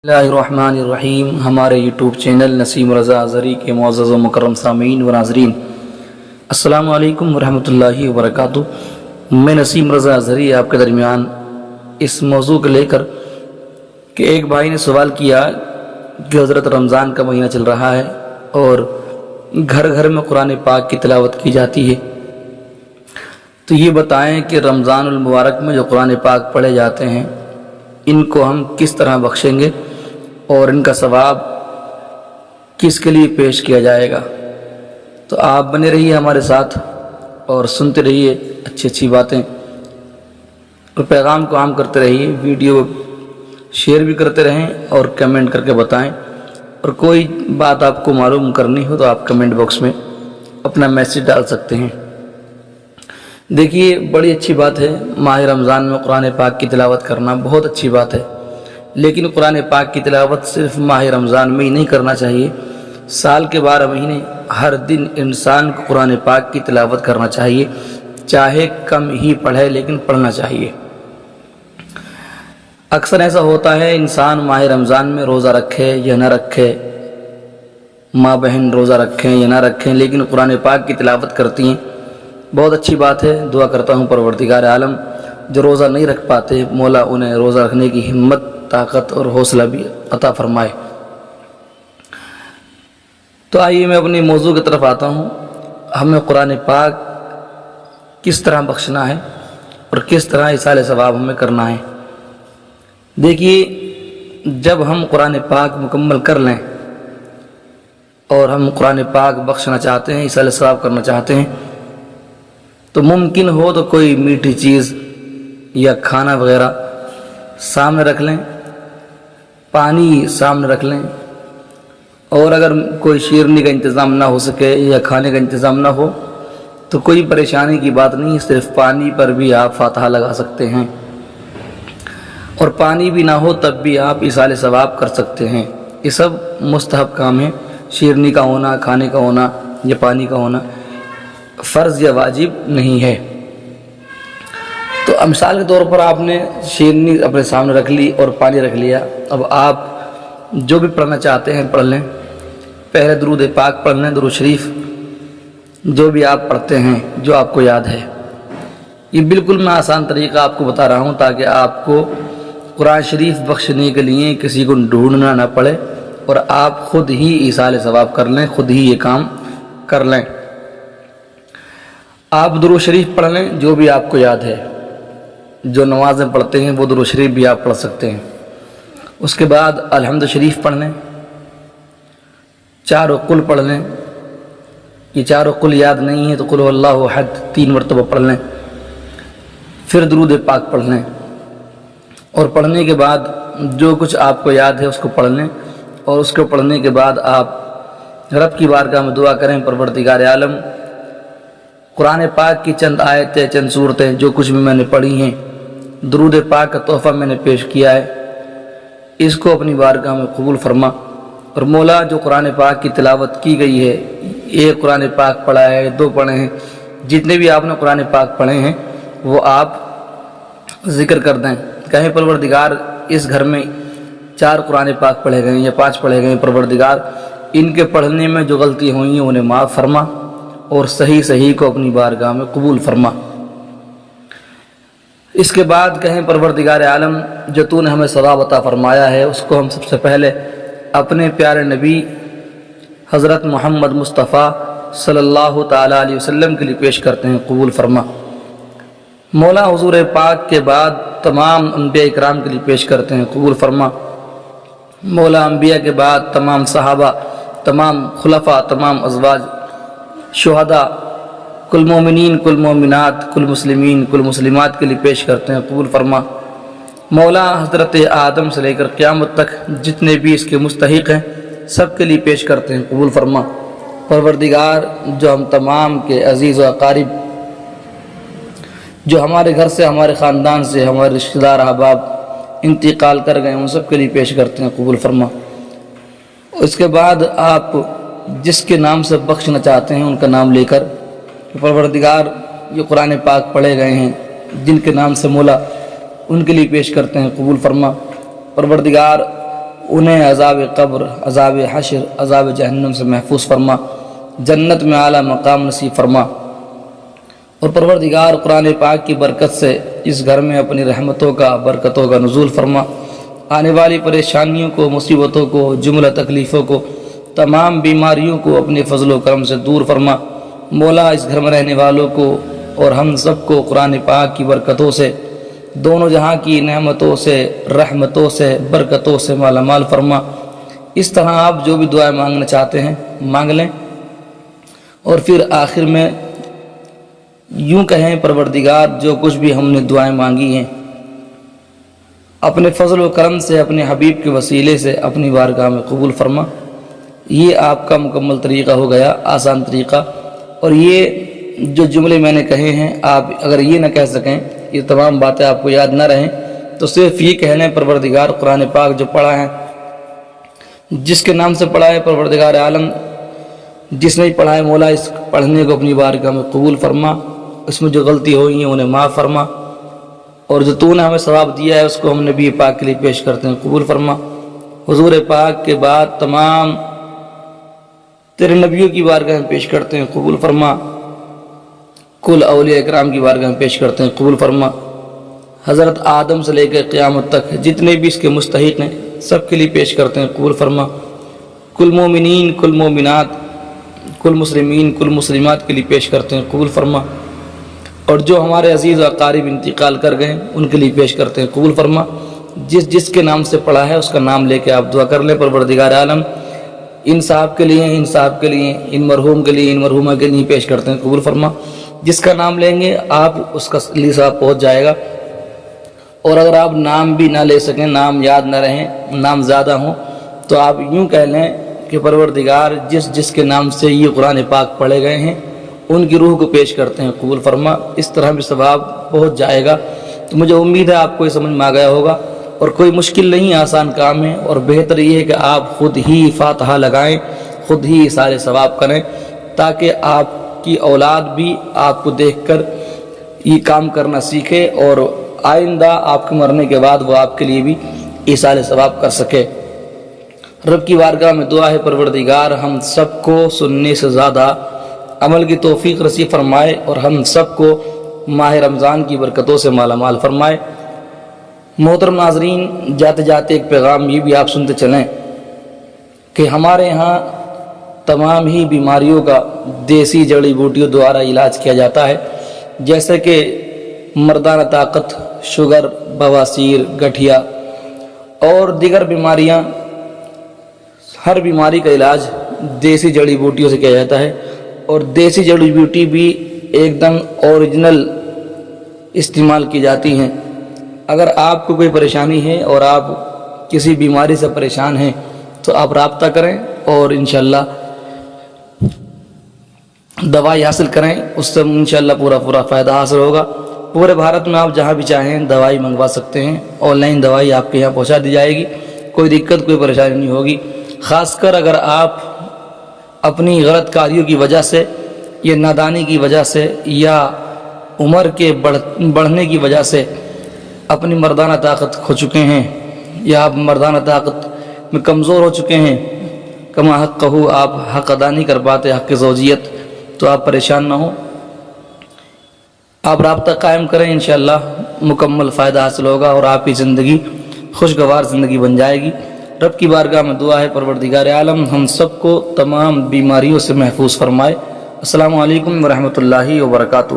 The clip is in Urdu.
بسم اللہ الرحمن الرحیم۔ ہمارے یوٹیوب چینل نسیم رضا ازہری کے معزز و مکرم سامعین و ناظرین، السلام علیکم ورحمۃ اللہ وبرکاتہ۔ میں نسیم رضا ازہری آپ کے درمیان اس موضوع کو لے کر کہ ایک بھائی نے سوال کیا کہ حضرت رمضان کا مہینہ چل رہا ہے اور گھر گھر میں قرآن پاک کی تلاوت کی جاتی ہے، تو یہ بتائیں کہ رمضان المبارک میں جو قرآن پاک پڑھے جاتے ہیں ان کو ہم کس طرح بخشیں گے اور ان کا ثواب کس کے لیے پیش کیا جائے گا۔ تو آپ بنے رہیے ہمارے ساتھ اور سنتے رہیے اچھی اچھی باتیں اور پیغام کو عام کرتے رہیے، ویڈیو شیئر بھی کرتے رہیں اور کمنٹ کر کے بتائیں، اور کوئی بات آپ کو معلوم کرنی ہو تو آپ کمنٹ باکس میں اپنا میسیج ڈال سکتے ہیں۔ دیکھیے، بڑی اچھی بات ہے ماہ رمضان میں قرآن پاک کی تلاوت کرنا، بہت اچھی بات ہے، لیکن قرآن پاک کی تلاوت صرف ماہ رمضان میں ہی نہیں کرنا چاہیے۔ سال کے 12 مہینے ہر دن انسان کو قرآن پاک کی تلاوت کرنا چاہیے، چاہے کم ہی پڑھے لیکن پڑھنا چاہیے۔ اکثر ایسا ہوتا ہے انسان ماہ رمضان میں روزہ رکھے یا نہ رکھے، ماں بہن روزہ رکھیں یا نہ رکھیں، لیکن قرآن پاک کی تلاوت کرتی ہیں، بہت اچھی بات ہے۔ دعا کرتا ہوں پروردگار عالم جو روزہ نہیں رکھ پاتے، مولا انہیں روزہ رکھنے کی ہمت، طاقت اور حوصلہ بھی عطا فرمائے۔ تو آئیے میں اپنے موضوع کی طرف آتا ہوں۔ ہمیں قرآن پاک کس طرح بخشنا ہے اور کس طرح ایصال ثواب ہمیں کرنا ہے۔ دیکھیے، جب ہم قرآن پاک مکمل کر لیں اور ہم قرآن پاک بخشنا چاہتے ہیں، ایصال ثواب کرنا چاہتے ہیں، تو ممکن ہو تو کوئی میٹھی چیز یا کھانا وغیرہ سامنے رکھ لیں، پانی سامنے رکھ لیں، اور اگر کوئی شیرنی کا انتظام نہ ہو سکے یا کھانے کا انتظام نہ ہو تو کوئی پریشانی کی بات نہیں، صرف پانی پر بھی آپ فاتحہ لگا سکتے ہیں، اور پانی بھی نہ ہو تب بھی آپ ایصال ثواب کر سکتے ہیں۔ یہ سب مستحب کام ہے، شیرنی کا ہونا، کھانے کا ہونا یا پانی کا ہونا فرض یا واجب نہیں ہے۔ تو مثال کے طور پر آپ نے شیرنی اپنے سامنے رکھ لی اور پانی رکھ لیا، اب آپ جو بھی پڑھنا چاہتے ہیں پڑھ لیں۔ پہلے درود پاک پڑھ لیں، درود شریف جو بھی آپ پڑھتے ہیں، جو آپ کو یاد ہے۔ یہ بالکل میں آسان طریقہ آپ کو بتا رہا ہوں تاکہ آپ کو قرآن شریف بخشنے کے لیے کسی کو ڈھونڈنا نہ پڑے اور آپ خود ہی ایصال ثواب کر لیں، خود ہی یہ کام کر لیں۔ آپ درود شریف پڑھ لیں جو بھی آپ کو یاد ہے، جو نمازیں پڑھتے ہیں وہ درود شریف بھی آپ پڑھ سکتے ہیں۔ اس کے بعد الحمد شریف پڑھ لیں، چاروں قل پڑھ لیں۔ یہ چاروں قل یاد نہیں ہے تو قل واللہ احد 3 مرتبہ پڑھ لیں، پھر درود پاک پڑھ لیں، اور پڑھنے کے بعد جو کچھ آپ کو یاد ہے اس کو پڑھ لیں، اور اس کو پڑھنے کے بعد آپ رب کی بارگاہ میں دعا کریں، پروردگار عالم قرآن پاک کی چند آیتیں، چند صورتیں جو کچھ بھی میں نے پڑھی ہیں، درود پاک کا تحفہ میں نے پیش کیا ہے، اس کو اپنی بارگاہ میں قبول فرما، اور مولا جو قرآن پاک کی تلاوت کی گئی ہے، ایک قرآن پاک پڑھا ہے، 2 پڑھے ہیں، جتنے بھی آپ نے قرآن پاک پڑھے ہیں وہ آپ ذکر کر دیں، کہیں پروردگار اس گھر میں 4 قرآن پاک پڑھے گئے یا 5 پڑھے گئے، پروردگار ان کے پڑھنے میں جو غلطی ہوئی ہیں انہیں معاف فرما اور صحیح کو اپنی بارگاہ میں قبول فرما۔ اس کے بعد کہیں پروردگار عالم جو تو نے ہمیں ثواب عطا فرمایا ہے اس کو ہم سب سے پہلے اپنے پیارے نبی حضرت محمد مصطفیٰ صلی اللہ تعالیٰ علیہ وسلم کے لیے پیش کرتے ہیں، قبول فرما۔ مولا حضور پاک کے بعد تمام انبیاء اکرام کے لیے پیش کرتے ہیں، قبول فرما۔ مولا انبیاء کے بعد تمام صحابہ، تمام خلفاء، تمام ازواج، شہداء، کل مومنین، کل مومنات، کل مسلمین، کل مسلمات کے لیے پیش کرتے ہیں، قبول فرما۔ مولا حضرت آدم سے لے کر قیامت تک جتنے بھی اس کے مستحق ہیں سب کے لیے پیش کرتے ہیں، قبول فرما۔ پروردگار جو ہم تمام کے عزیز و اقارب جو ہمارے گھر سے، ہمارے خاندان سے، ہمارے رشتہ دار احباب انتقال کر گئے ان سب کے لیے پیش کرتے ہیں، قبول فرما۔ اس کے بعد آپ جس کے نام سے بخشنا چاہتے ہیں ان کا نام لے کر، پروردگار جو قرآن پاک پڑھے گئے ہیں جن کے نام سے مولا ان کے لیے پیش کرتے ہیں، قبول فرما۔ پروردگار انہیں عذاب قبر، عذاب حشر، عذاب جہنم سے محفوظ فرما، جنت میں اعلیٰ مقام نصیب فرما۔ اور پروردگار قرآن پاک کی برکت سے اس گھر میں اپنی رحمتوں کا، برکتوں کا نزول فرما، آنے والی پریشانیوں کو، مصیبتوں کو، جملہ تکلیفوں کو، تمام بیماریوں کو اپنے فضل و کرم سے دور فرما۔ مولا اس گھر میں رہنے والوں کو اور ہم سب کو قرآن پاک کی برکتوں سے، دونوں جہاں کی نعمتوں سے، رحمتوں سے، برکتوں سے مالا مال فرما۔ اس طرح آپ جو بھی دعائیں مانگنا چاہتے ہیں مانگ لیں، اور پھر آخر میں یوں کہیں پروردگار جو کچھ بھی ہم نے دعائیں مانگی ہیں اپنے فضل و کرم سے، اپنے حبیب کے وسیلے سے اپنی بارگاہ میں قبول فرما۔ یہ آپ کا مکمل طریقہ ہو گیا، آسان طریقہ۔ اور یہ جو جملے میں نے کہے ہیں، آپ اگر یہ نہ کہہ سکیں، یہ تمام باتیں آپ کو یاد نہ رہیں، تو صرف یہ کہہ لیں پروردگار قرآن پاک جو پڑھا ہے، جس کے نام سے پڑھا ہے پروردگار عالم، جس نے پڑھا ہے مولا اس پڑھنے کو اپنی بارگاہ میں قبول فرما، اس میں جو غلطی ہوئی ہیں انہیں معاف فرما، اور جو تو نے ہمیں ثواب دیا ہے اس کو ہم نبی پاک کے لیے پیش کرتے ہیں، قبول فرما۔ حضور پاک کے بعد تمام تیرے نبیوں کی بارگاہ میں پیش کرتے ہیں، قبول فرما۔ کل اولیاء اکرام کی بارگاہ میں پیش کرتے ہیں، قبول فرما۔ حضرت آدم سے لے کر قیامت تک جتنے بھی اس کے مستحق ہیں سب کے لیے پیش کرتے ہیں، قبول فرما۔ کل مومنین، کل مومنات، کل مسلمین، کل مسلمات کے لیے پیش کرتے ہیں، قبول فرما۔ اور جو ہمارے عزیز و اقارب انتقال کر گئے ان کے لیے پیش کرتے ہیں، قبول فرما۔ جس کے نام سے پڑھا ہے اس کا نام لے کے آپ دعا کر لیں پروردگار عالم، ان صاحب کے لیے، ان صاحب کے لیے، ان مرحوم کے لیے، ان مرحومہ کے لیے پیش کرتے ہیں، قبول فرما۔ جس کا نام لیں گے آپ اس کا لیے ثواب پہنچ جائے گا۔ اور اگر آپ نام بھی نہ لے سکیں، نام یاد نہ رہیں، نام زیادہ ہوں، تو آپ یوں کہہ لیں کہ پروردگار جس کے نام سے یہ قرآن پاک پڑھے گئے ہیں ان کی روح کو پیش کرتے ہیں، قبول فرما۔ اس طرح بھی ثواب پہنچ جائے گا۔ تو مجھے امید ہے آپ کو یہ سمجھ میں آ گیا ہوگا، اور کوئی مشکل نہیں، آسان کام ہے، اور بہتر یہ ہے کہ آپ خود ہی فاتحہ لگائیں، خود ہی سارے ثواب کریں، تاکہ آپ کی اولاد بھی آپ کو دیکھ کر یہ کام کرنا سیکھے، اور آئندہ آپ کے مرنے کے بعد وہ آپ کے لیے بھی ایصال ثواب کر سکے۔ رب کی بارگاہ میں دعا ہے پروردگار ہم سب کو سننے سے زیادہ عمل کی توفیق نصیب فرمائے، اور ہم سب کو ماہ رمضان کی برکتوں سے مالا مال فرمائے۔ محترم ناظرین، جاتے جاتے ایک پیغام یہ بھی آپ سنتے چلیں کہ ہمارے ہاں تمام ہی بیماریوں کا دیسی جڑی بوٹیوں دوارا علاج کیا جاتا ہے، جیسے کہ مردانہ طاقت، شوگر، بواسیر، گٹھیا اور دیگر بیماریاں۔ ہر بیماری کا علاج دیسی جڑی بوٹیوں سے کیا جاتا ہے، اور دیسی جڑی بوٹی بھی ایک دم اوریجنل استعمال کی جاتی ہیں۔ اگر آپ کو کوئی پریشانی ہے اور آپ کسی بیماری سے پریشان ہیں تو آپ رابطہ کریں اور انشاءاللہ دوائی حاصل کریں، اس سے انشاءاللہ پورا فائدہ حاصل ہوگا۔ پورے بھارت میں آپ جہاں بھی چاہیں دوائی منگوا سکتے ہیں، آن لائن دوائی آپ کے یہاں پہنچا دی جائے گی، کوئی دقت، کوئی پریشانی نہیں ہوگی۔ خاص کر اگر آپ اپنی غلط کاریوں کی وجہ سے یا نادانی کی وجہ سے یا عمر کے بڑھنے کی وجہ سے اپنی مردانہ طاقت کھو چکے ہیں، یا آپ مردانہ طاقت میں کمزور ہو چکے ہیں، کما حق کہو، آپ حق ادا نہیں کر پاتے، حق زوجیت، تو آپ پریشان نہ ہوں، آپ رابطہ قائم کریں، انشاءاللہ مکمل فائدہ حاصل ہوگا اور آپ کی زندگی خوشگوار زندگی بن جائے گی۔ رب کی بارگاہ میں دعا ہے پروردگار عالم ہم سب کو تمام بیماریوں سے محفوظ فرمائے۔ السلام علیکم ورحمۃ اللہ وبرکاتہ۔